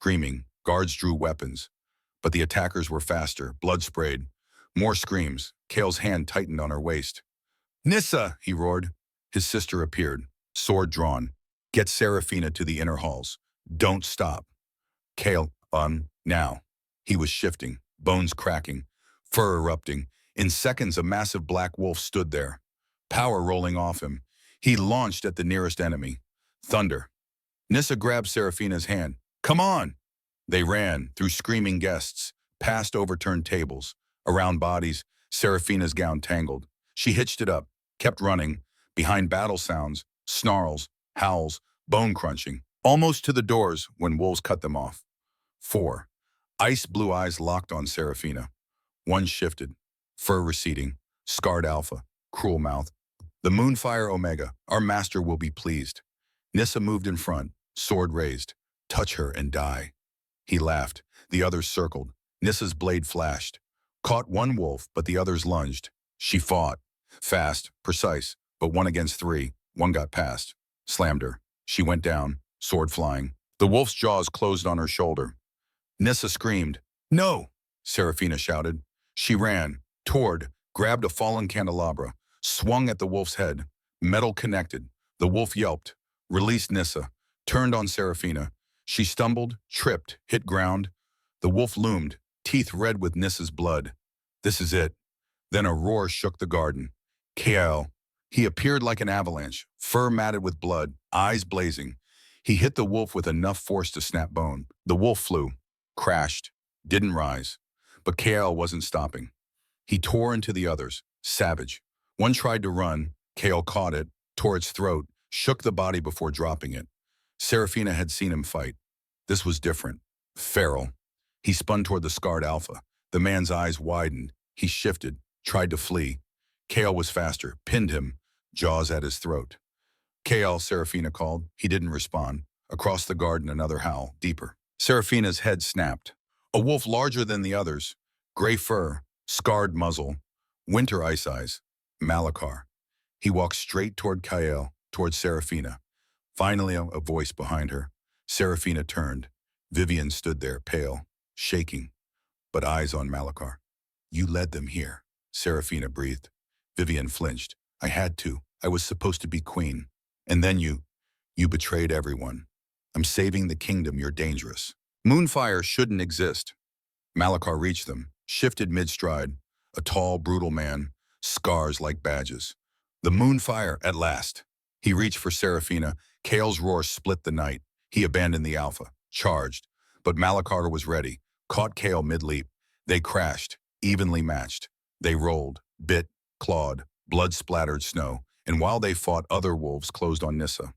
Screaming, guards drew weapons. But the attackers were faster, blood sprayed. More screams. Kael's hand tightened on her waist. Nissa, he roared. His sister appeared, sword drawn. Get Seraphina to the inner halls. Don't stop. Kael, now. He was shifting, bones cracking, fur erupting. In seconds, a massive black wolf stood there, power rolling off him. He launched at the nearest enemy. Thunder. Nissa grabbed Seraphina's hand. Come on! They ran, through screaming guests, past overturned tables, around bodies. Seraphina's gown tangled. She hitched it up, kept running, behind battle sounds, snarls, howls, bone crunching, almost to the doors when wolves cut them off. 4. Ice blue eyes locked on Seraphina. One shifted, fur receding, scarred alpha, cruel mouth. The Moonfire Omega, our master will be pleased. Nissa moved in front, sword raised. Touch her and die. He laughed. The others circled. Nissa's blade flashed. Caught one wolf, but the others lunged. She fought. Fast, precise, but 1 against 3. One got past. Slammed her. She went down, sword flying. The wolf's jaws closed on her shoulder. Nissa screamed. No! Seraphina shouted. She ran, toward, grabbed a fallen candelabra, swung at the wolf's head. Metal connected. The wolf yelped, released Nissa, turned on Seraphina. She stumbled, tripped, hit ground. The wolf loomed, teeth red with Nissa's blood. This is it. Then a roar shook the garden. Kael. He appeared like an avalanche, fur matted with blood, eyes blazing. He hit the wolf with enough force to snap bone. The wolf flew, crashed, didn't rise. But Kael wasn't stopping. He tore into the others, savage. One tried to run. Kael caught it, tore its throat, shook the body before dropping it. Seraphina had seen him fight. This was different. Feral. He spun toward the scarred alpha. The man's eyes widened. He shifted, tried to flee. Kael was faster, pinned him, jaws at his throat. Kael, Seraphina called. He didn't respond. Across the garden, another howl, deeper. Seraphina's head snapped. A wolf larger than the others, gray fur, scarred muzzle, winter ice eyes, Malachar. He walked straight toward Kael, toward Seraphina. Finally, a voice behind her. Seraphina turned. Vivian stood there, pale, shaking, but eyes on Malachar. You led them here, Seraphina breathed. Vivian flinched. I had to. I was supposed to be queen. And then you betrayed everyone. I'm saving the kingdom, you're dangerous. Moonfire shouldn't exist. Malachar reached them, shifted mid-stride. A tall, brutal man, scars like badges. The Moonfire, at last. He reached for Seraphina. Kael's roar split the night. He abandoned the Alpha, charged. But Malachar was ready, caught Kael mid-leap. They crashed, evenly matched. They rolled, bit, clawed, blood-splattered snow. And while they fought, other wolves closed on Nissa.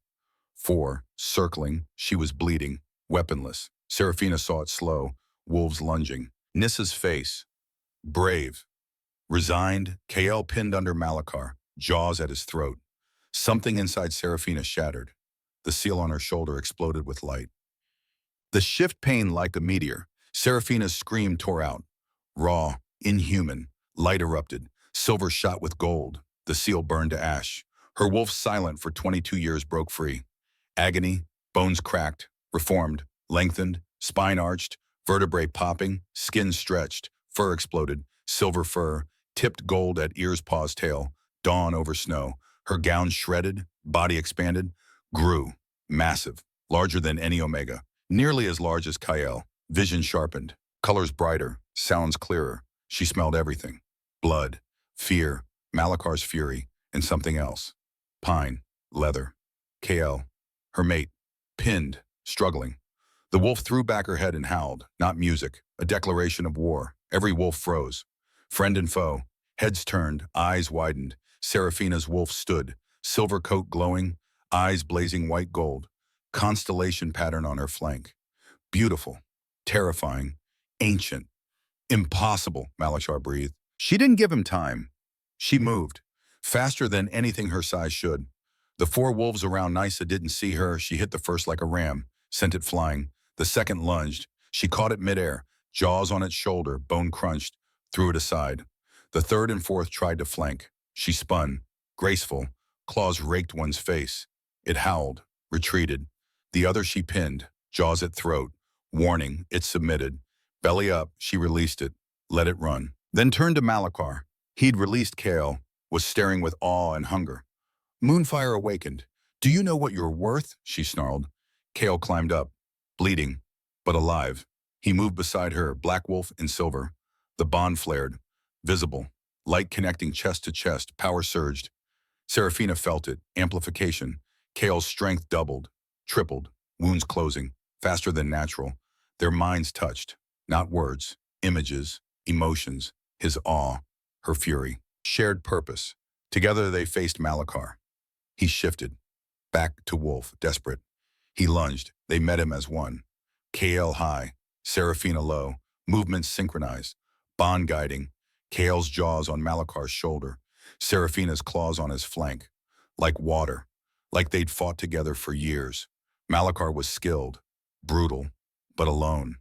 4, circling, she was bleeding, weaponless. Seraphina saw it slow, wolves lunging. Nissa's face, brave, resigned, Kael pinned under Malachar, jaws at his throat. Something inside Seraphina shattered. The seal on her shoulder exploded with light. The shift pain like a meteor. Seraphina's scream tore out. Raw, inhuman, light erupted, silver shot with gold. The seal burned to ash. Her wolf silent for 22 years broke free. Agony, bones cracked, reformed, lengthened, spine arched, vertebrae popping, skin stretched, fur exploded, silver fur, tipped gold at ears, paws, tail, dawn over snow. Her gown shredded, body expanded, grew, massive, larger than any Omega, nearly as large as Kael, vision sharpened, colors brighter, sounds clearer. She smelled everything. Blood, fear, Malachar's fury, and something else. Pine, leather. Kael, her mate, pinned, struggling. The wolf threw back her head and howled, not music, a declaration of war. Every wolf froze. Friend and foe, heads turned, eyes widened. Seraphina's wolf stood, silver coat glowing, eyes blazing white gold, constellation pattern on her flank. Beautiful, terrifying, ancient, impossible, Malachar breathed. She didn't give him time. She moved, faster than anything her size should. The 4 wolves around Nyssa didn't see her. She hit the first like a ram, sent it flying. The second lunged. She caught it midair, jaws on its shoulder, bone crunched, threw it aside. The third and fourth tried to flank. She spun, graceful, claws raked one's face. It howled, retreated. The other she pinned, jaws at throat. Warning, it submitted. Belly up, she released it, let it run. Then turned to Malachar. He'd released Kael, was staring with awe and hunger. Moonfire awakened. Do you know what you're worth? She snarled. Kael climbed up, bleeding, but alive. He moved beside her, black wolf in silver. The bond flared, visible, light connecting chest to chest, power surged. Seraphina felt it, amplification. Kael's strength doubled, tripled, wounds closing, faster than natural. Their minds touched, not words, images, emotions, his awe, her fury. Shared purpose. Together they faced Malachar. He shifted, back to wolf, desperate. He lunged. They met him as one. Kael high, Seraphina low, movements synchronized, bond guiding. Kael's jaws on Malachar's shoulder, Seraphina's claws on his flank. Like water, like they'd fought together for years. Malachar was skilled, brutal, but alone.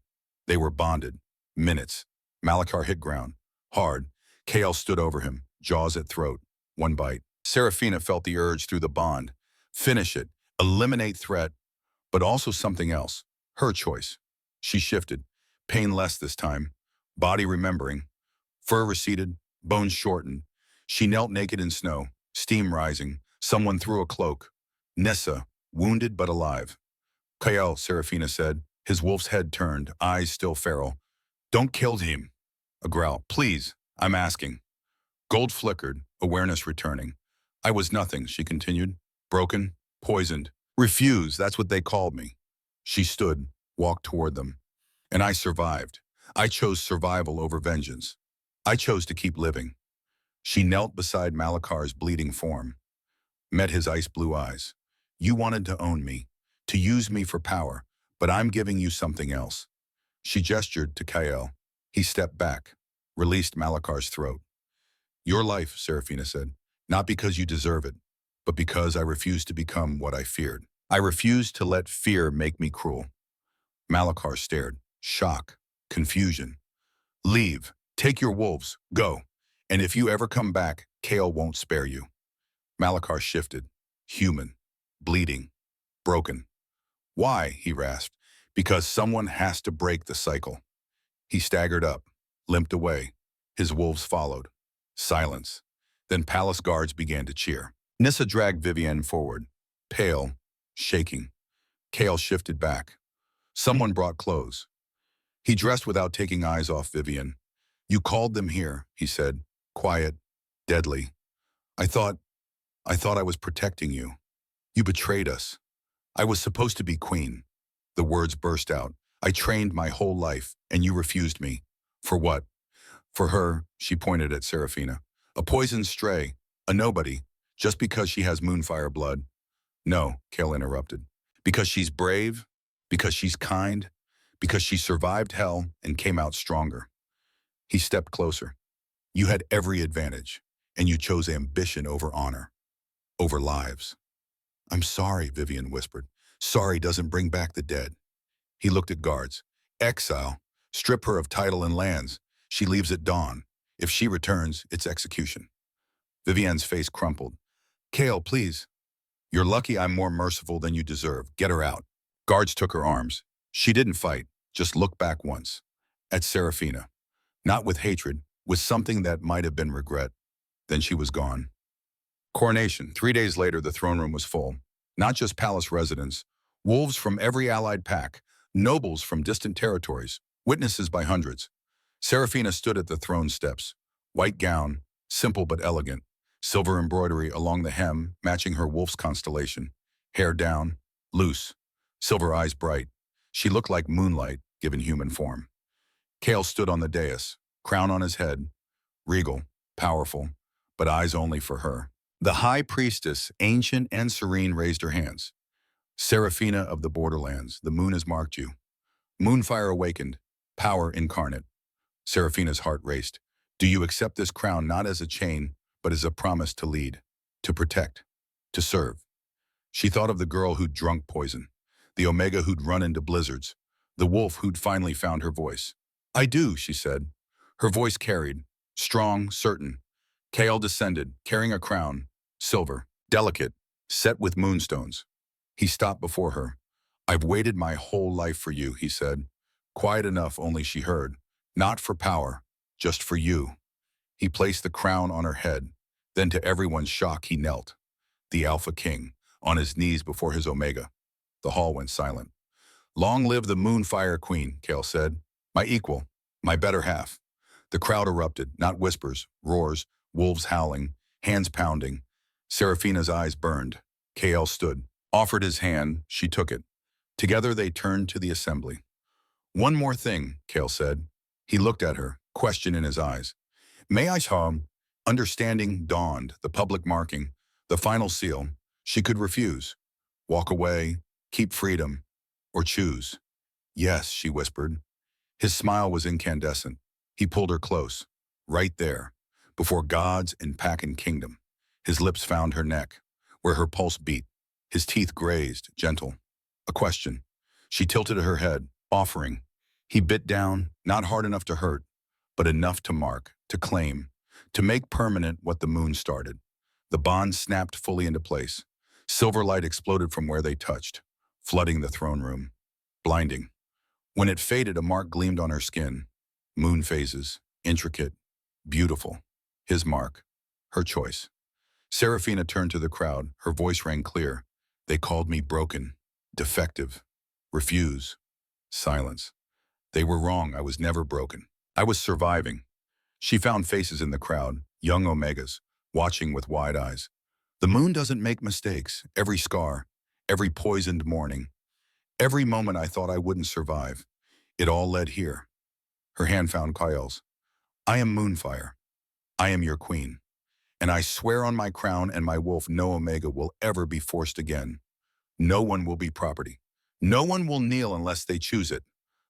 They were bonded. Minutes. Malachar hit ground. Hard. Kael stood over him, jaws at throat. One bite. Seraphina felt the urge through the bond. Finish it. Eliminate threat. But also something else. Her choice. She shifted. Pain less this time. Body remembering. Fur receded. Bones shortened. She knelt naked in snow. Steam rising. Someone threw a cloak. Nissa, wounded but alive. Kael, Seraphina said. His wolf's head turned, eyes still feral. Don't kill him. A growl. Please, I'm asking. Gold flickered, awareness returning. I was nothing, she continued. Broken, poisoned. Refused, that's what they called me. She stood, walked toward them. And I survived. I chose survival over vengeance. I chose to keep living. She knelt beside Malachar's bleeding form. Met his ice blue eyes. You wanted to own me, to use me for power, but I'm giving you something else. She gestured to Kael. He stepped back, released Malachar's throat. Your life, Seraphina said, not because you deserve it, but because I refuse to become what I feared. I refuse to let fear make me cruel. Malachar stared. Shock. Confusion. Leave. Take your wolves. Go. And if you ever come back, Kale won't spare you. Malachar shifted. Human. Bleeding. Broken. Why? He rasped. Because someone has to break the cycle. He staggered up, limped away. His wolves followed. Silence. Then palace guards began to cheer. Nissa dragged Vivienne forward, pale, shaking. Kale shifted back. Someone brought clothes. He dressed without taking eyes off Vivienne. You called them here, he said, quiet, deadly. I thought I was protecting you. You betrayed us. I was supposed to be queen. The words burst out. I trained my whole life, and you refused me. For what? For her, she pointed at Seraphina. A poisoned stray, a nobody, just because she has moonfire blood. No, Kale interrupted. Because she's brave, because she's kind, because she survived hell and came out stronger. He stepped closer. You had every advantage, and you chose ambition over honor, over lives. I'm sorry, Vivienne whispered. Sorry doesn't bring back the dead. He looked at guards. Exile. Strip her of title and lands. She leaves at dawn. If she returns, it's execution. Vivienne's face crumpled. Kale, please. You're lucky I'm more merciful than you deserve. Get her out. Guards took her arms. She didn't fight, just looked back once. At Seraphina. Not with hatred, with something that might have been regret. Then she was gone. Coronation. 3 days later, the throne room was full. Not just palace residents. Wolves from every allied pack. Nobles from distant territories. Witnesses by hundreds. Seraphina stood at the throne steps. White gown, simple but elegant. Silver embroidery along the hem, matching her wolf's constellation. Hair down, loose. Silver eyes bright. She looked like moonlight, given human form. Kale stood on the dais, crown on his head. Regal, powerful, but eyes only for her. The high priestess, ancient and serene, raised her hands. Seraphina of the borderlands, the moon has marked you. Moonfire awakened, power incarnate. Seraphina's heart raced. Do you accept this crown not as a chain, but as a promise to lead, to protect, to serve? She thought of the girl who'd drunk poison, the Omega who'd run into blizzards, the wolf who'd finally found her voice. I do, she said. Her voice carried, strong, certain. Kale descended, carrying a crown, silver, delicate, set with moonstones. He stopped before her. I've waited my whole life for you, he said. Quiet enough only she heard. Not for power, just for you. He placed the crown on her head. Then to everyone's shock, he knelt. The Alpha King, on his knees before his Omega. The hall went silent. Long live the Moonfire Queen, Kale said. My equal, my better half. The crowd erupted, not whispers, roars, wolves howling, hands pounding. Seraphina's eyes burned. Kale stood, offered his hand, she took it. Together they turned to the assembly. One more thing, Kale said. He looked at her, question in his eyes. May I saw understanding dawned, the public marking, the final seal. She could refuse, walk away, keep freedom, or choose. Yes, she whispered. His smile was incandescent. He pulled her close, right there, before gods and pack and kingdom. His lips found her neck, where her pulse beat. His teeth grazed, gentle. A question. She tilted her head, offering. He bit down, not hard enough to hurt, but enough to mark, to claim, to make permanent what the moon started. The bond snapped fully into place. Silver light exploded from where they touched, flooding the throne room. Blinding. When it faded, a mark gleamed on her skin. Moon phases, intricate, beautiful. His mark, her choice. Seraphina turned to the crowd. Her voice rang clear. They called me broken, defective, refuse. Silence. They were wrong. I was never broken. I was surviving. She found faces in the crowd, young Omegas, watching with wide eyes. The moon doesn't make mistakes. Every scar, every poisoned morning, every moment I thought I wouldn't survive, it all led here. Her hand found Kyl's. I am Moonfire. I am your queen. And I swear on my crown and my wolf no Omega will ever be forced again. No one will be property. No one will kneel unless they choose it.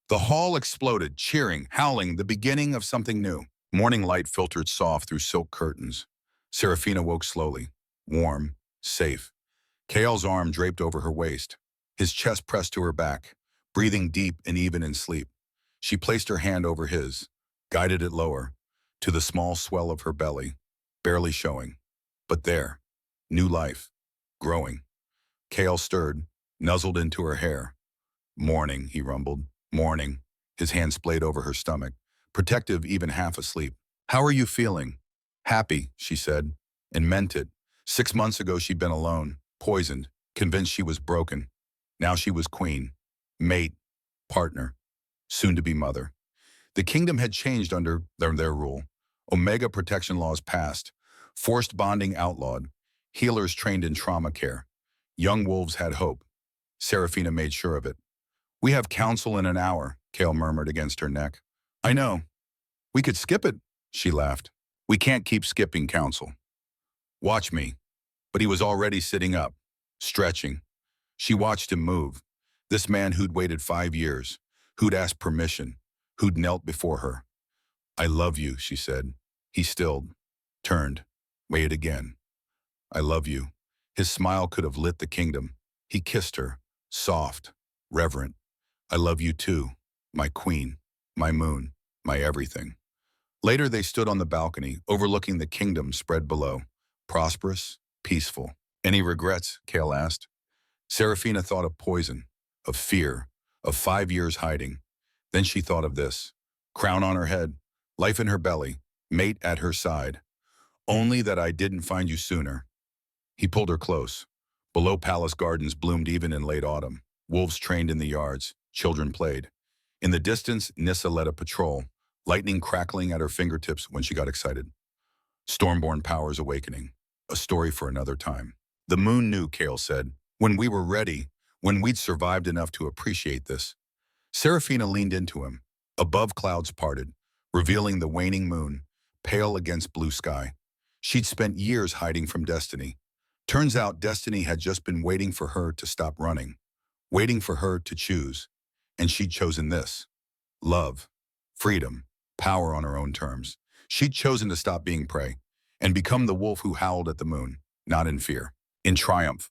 The hall exploded, cheering, howling, the beginning of something new. Morning light filtered soft through silk curtains. Seraphina woke slowly, warm, safe. Kale's arm draped over her waist, his chest pressed to her back, breathing deep and even in sleep. She placed her hand over his, guided it lower, to the small swell of her belly, barely showing. But there, new life, growing. Kale stirred, nuzzled into her hair. Morning, he rumbled. Morning. His hand splayed over her stomach, protective even half asleep. How are you feeling? Happy, she said, and meant it. 6 months ago she'd been alone, poisoned, convinced she was broken. Now she was queen, mate, partner, soon-to-be mother. The kingdom had changed under their rule. Omega protection laws passed, forced bonding outlawed, healers trained in trauma care. Young wolves had hope. Serafina made sure of it. We have council in an hour, Kale murmured against her neck. I know. We could skip it, she laughed. We can't keep skipping council. Watch me. But he was already sitting up, stretching. She watched him move. This man who'd waited 5 years, who'd asked permission, who'd knelt before her. I love you, she said. He stilled, turned, waited again. I love you. His smile could have lit the kingdom. He kissed her, soft, reverent. I love you too, my queen, my moon, my everything. Later they stood on the balcony, overlooking the kingdom spread below, prosperous, peaceful. Any regrets? Kale asked. Serafina thought of poison, of fear, of 5 years hiding. Then she thought of this. Crown on her head, life in her belly, mate at her side. Only that I didn't find you sooner. He pulled her close. Below palace gardens bloomed even in late autumn. Wolves trained in the yards. Children played. In the distance, Nissa led a patrol, lightning crackling at her fingertips when she got excited. Stormborn powers awakening. A story for another time. The moon knew, Kale said, when we were ready, when we'd survived enough to appreciate this. Serafina leaned into him. Above clouds parted, revealing the waning moon, pale against blue sky. She'd spent years hiding from destiny. Turns out destiny had just been waiting for her to stop running, waiting for her to choose. And she'd chosen this. Love, freedom, power on her own terms. She'd chosen to stop being prey and become the wolf who howled at the moon, not in fear, in triumph.